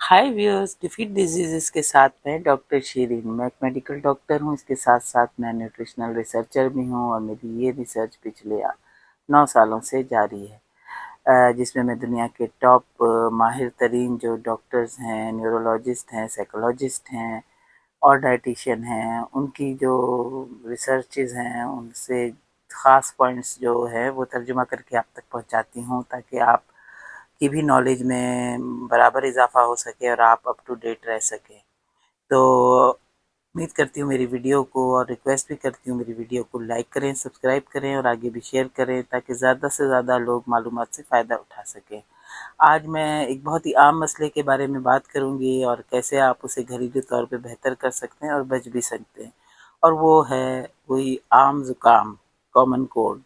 हाय viewers, defeat disease के साथ मैं डॉक्टर शीरीन। मैं एक मेडिकल डॉक्टर हूँ, इसके साथ साथ मैं न्यूट्रिशनल रिसर्चर भी हूँ और मेरी ये रिसर्च पिछले 9 सालों से जारी है, जिसमें मैं दुनिया के टॉप माहिर तरीन जो डॉक्टर्स हैं, न्यूरोलॉजिस्ट हैं, साइकोलॉजिस्ट हैं और डाइटिशियन हैं, उनकी जो रिसर्चेज हैं उनसे ख़ास पॉइंट्स जो है वो तर्जुमा करके आप तक पहुँचाती हूँ, ताकि आप की भी नॉलेज में बराबर इजाफा हो सके और आप अप टू डेट रह सकें। तो उम्मीद करती हूँ मेरी वीडियो को, और रिक्वेस्ट भी करती हूँ मेरी वीडियो को लाइक करें, सब्सक्राइब करें और आगे भी शेयर करें, ताकि ज़्यादा से ज़्यादा लोग मालूमात से फ़ायदा उठा सकें। आज मैं एक बहुत ही आम मसले के बारे में बात करूँगी और कैसे आप उसे घरेलू तौर पे बेहतर कर सकते हैं और बच भी सकते हैं, और वो है वही आम ज़ुकाम, कॉमन कोल्ड।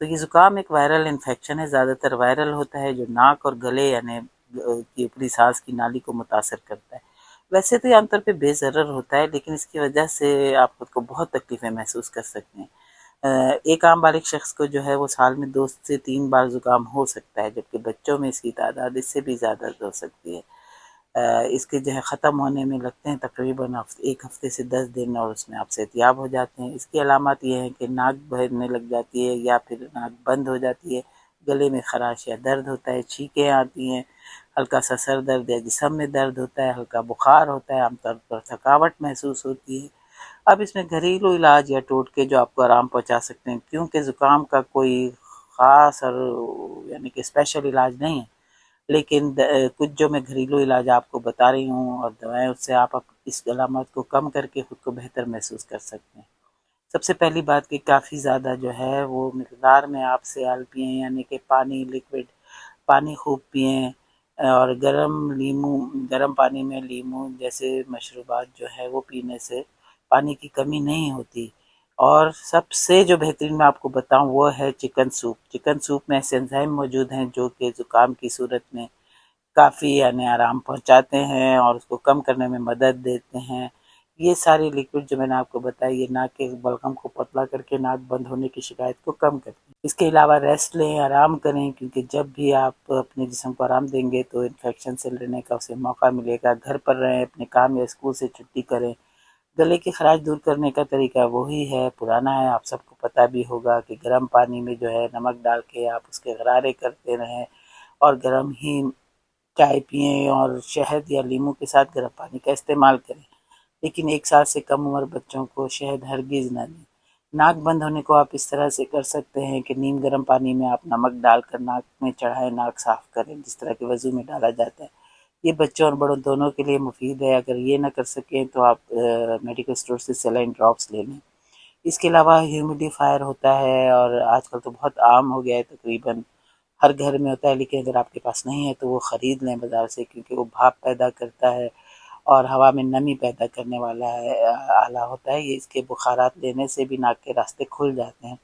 तो ये ज़ुकाम एक वायरल इन्फेक्शन है, ज़्यादातर वायरल होता है, जो नाक और गले यानी की ऊपरी सांस की नाली को मुतासर करता है। वैसे तो ये आमतौर पे बेज़रर होता है, लेकिन इसकी वजह से आप खुद को बहुत तकलीफ़ें महसूस कर सकते हैं। एक आम बालिग शख्स को जो है वो साल में 2 से 3 बार ज़ुकाम हो सकता है, जबकि बच्चों में इसकी तादाद इससे भी ज़्यादा हो सकती है। इसके जो है ख़त्म होने में लगते हैं तकरीबन 1 हफ़्ते से 10 दिन, और उसमें आप सेहतियाब हो जाते हैं। इसकी अलामत ये हैं कि नाक बहने लग जाती है या फिर नाक बंद हो जाती है, गले में ख़राश या दर्द होता है, छींकें आती हैं, हल्का सा सर दर्द या जिस्म में दर्द होता है, हल्का बुखार होता है, आमतौर पर थकावट महसूस होती है। अब इसमें घरेलू इलाज या टोटके जो आपको आराम पहुंचा सकते हैं, क्योंकि ज़ुकाम का कोई ख़ास और यानी कि स्पेशल इलाज नहीं है, लेकिन कुछ जो मैं घरेलू इलाज आपको बता रही हूँ और दवाएं, उससे आप इस अलामत को कम करके खुद को बेहतर महसूस कर सकते हैं। सबसे पहली बात कि काफ़ी ज़्यादा जो है वो मिकदार में आप सियाल पिएँ, यानी कि पानी, लिक्विड पानी खूब पिएँ, और गर्म पानी में लीमू जैसे मशरूबात जो है वो पीने से पानी की कमी नहीं होती। और सबसे जो बेहतरीन मैं आपको बताऊं वो है चिकन सूप। चिकन सूप में ऐसे एंजाइम मौजूद हैं जो कि ज़ुकाम की सूरत में काफ़ी यानी आराम पहुंचाते हैं और उसको कम करने में मदद देते हैं। ये सारी लिक्विड जो मैंने आपको बताई, ये नाक के बलगम को पतला करके नाक बंद होने की शिकायत को कम करती है। इसके अलावा रेस्ट लें, आराम करें, क्योंकि जब भी आप अपने जिस्म को आराम देंगे तो इन्फेक्शन से लड़ने का उसे मौका मिलेगा। घर पर रहें, अपने काम या स्कूल से छुट्टी करें। गले की खराश दूर करने का तरीका वही है, पुराना है, आप सबको पता भी होगा कि गर्म पानी में जो है नमक डाल के आप उसके गरारे करते रहें और गर्म ही चाय पिएँ और शहद या लीमू के साथ गर्म पानी का इस्तेमाल करें। लेकिन 1 साल से कम उम्र बच्चों को शहद हरगिज़ ना दें। नाक बंद होने को आप इस तरह से कर सकते हैं कि नीम गर्म पानी में आप नमक डालकर नाक में चढ़ाएँ, नाक साफ़ करें, जिस तरह के वज़ू में डाला जाता है। ये बच्चों और बड़ों दोनों के लिए मुफ़ीद है। अगर ये ना कर सकें तो आप मेडिकल स्टोर से सलाइन ड्रॉप्स ले लें। इसके अलावा ह्यूमिडिफ़ायर होता है और आजकल तो बहुत आम हो गया है, तकरीबन हर घर में होता है, लेकिन अगर आपके पास नहीं है तो वो ख़रीद लें बाज़ार से, क्योंकि वो भाप पैदा करता है और हवा में नमी पैदा करने वाला है, आला होता है ये। इसके बुखारात लेने से भी नाक के रास्ते खुल जाते हैं।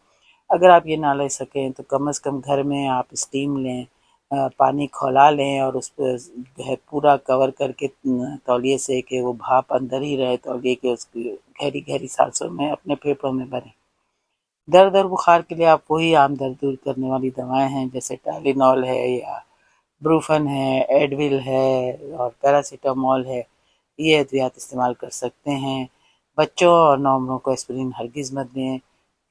अगर आप ये ना ले सकें तो कम से कम घर में आप स्टीम लें, पानी खौला लें और उस पर जो है पूरा कवर करके तौलिए से, कि वो भाप अंदर ही रहे तौलिए के, उसकी गहरी गहरी सांसों में अपने फेफड़ों में भरें। दर्द और बुखार के लिए आप वही आम दर्द दूर करने वाली दवाएं हैं, जैसे टाइलेनॉल है या ब्रूफन है, एडविल है और पैरासीटामोल है। ये अद्वियात इस्तेमाल कर सकते हैं। बच्चों और नौजवानों को एस्पिरिन हरगिज़ मत दें,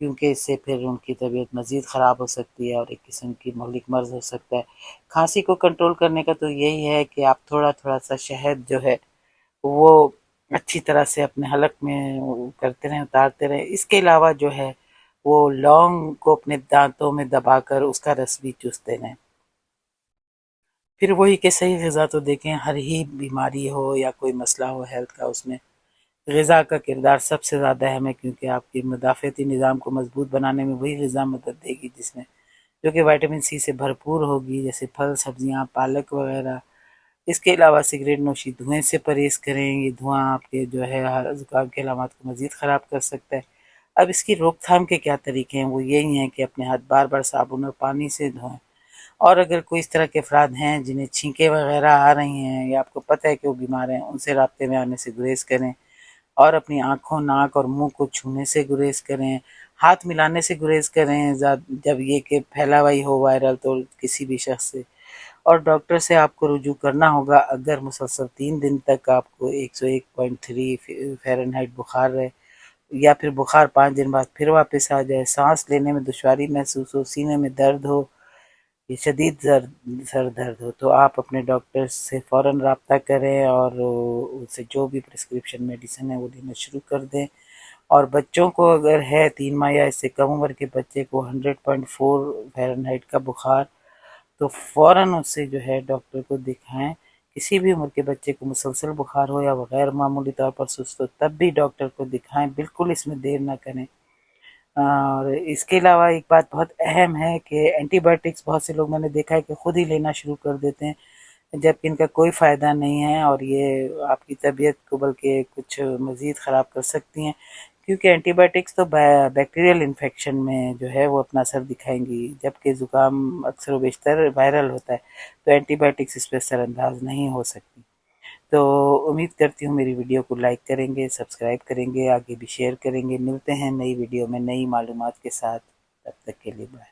क्योंकि इससे फिर उनकी तबीयत मज़ीद ख़राब हो सकती है और एक किस्म की मौलिक मर्ज़ हो सकता है। खांसी को कंट्रोल करने का तो यही है कि आप थोड़ा-थोड़ा सा शहद जो है वो अच्छी तरह से अपने हलक में वो करते रहें, उतारते रहें। इसके अलावा जो है वो लौंग को अपने दाँतों में दबाकर उसका रस भी चूसते रहें। फिर वही कि सही ग़िज़ा तो देखें, हर ही बीमारी हो या कोई मसला हो हेल्थ का, उसमें ग़िज़ा का किरदार सबसे ज़्यादा अहम है, क्योंकि आपके मुदाफ़ाती निज़ाम को मज़बूत बनाने में वही ग़िज़ा मदद देगी जिसमें जो कि विटामिन सी से भरपूर होगी, जैसे फल, सब्ज़ियाँ, पालक वग़ैरह। इसके अलावा सिगरेट नोशी, धुएँ से परहेज़ करें। ये धुआँ आपके जो है ज़ुकाम के अलामात को मज़ीद ख़राब कर सकता है। अब इसकी रोकथाम के क्या तरीके हैं, वो यही हैं कि अपने हाथ बार-बार साबुन और पानी से धोएँ। और अगर कोई इस तरह के अफ़राद हैं जिन्हें छींकें वग़ैरह आ रही हैं या आपको पता है कि वो बीमार हैं, उनसे राब्ते में आने से गुरेज़ करें और अपनी आँखों, नाक और मुँह को छूने से गुरेज़ करें, हाथ मिलाने से गुरेज़ करें, जब ये कि फैला हुआ ही हो वायरल तो किसी भी शख़्स से। اور ڈاکٹر سے آپ کو رجوع کرنا ہوگا اگر مسلسل 3 دن تک آپ کو 101.3 فahrenheit بخار رہے، یا پھر بخار 5 دن بعد پھر واپس آ جائے، سانس لینے میں دشواری محسوس ہو، سینے میں درد ہو، یہ شدید سر درد ہو، تو آپ اپنے ڈاکٹر سے فوراً رابطہ کریں اور ان سے جو بھی پرسکرپشن میڈیسن ہے وہ لینا شروع کر دیں۔ اور بچوں کو اگر ہے 3 ماہ یا اس سے کم عمر کے بچے کو 100.4 فahrenheit کا بخار، تو فوراً اس سے جو ہے ڈاکٹر کو دکھائیں۔ کسی بھی عمر کے بچے کو مسلسل بخار ہو یا غیر معمولی طور پر سست ہو تب بھی ڈاکٹر کو دکھائیں، بالکل اس میں دیر نہ کریں۔ اور اس کے علاوہ ایک بات بہت اہم ہے کہ اینٹی بایوٹکس بہت سے لوگ میں نے دیکھا ہے کہ خود ہی لینا شروع کر دیتے ہیں، جبکہ ان کا کوئی فائدہ نہیں ہے اور یہ آپ کی طبیعت کو بلکہ کچھ مزید خراب کر سکتی ہیں، کیونکہ اینٹی بایوٹکس تو بیکٹیریل انفیکشن میں جو ہے وہ اپنا اثر دکھائیں گی، جبکہ زکام اکثر و بیشتر وائرل ہوتا ہے، تو اینٹی بایوٹکس اس پہ اثر انداز نہیں ہو سکتی۔ تو امید کرتی ہوں میری ویڈیو کو لائک کریں گے، سبسکرائب کریں گے، آگے بھی شیئر کریں گے۔ ملتے ہیں نئی ویڈیو میں نئی معلومات کے ساتھ، تب تک کے لیے بائے۔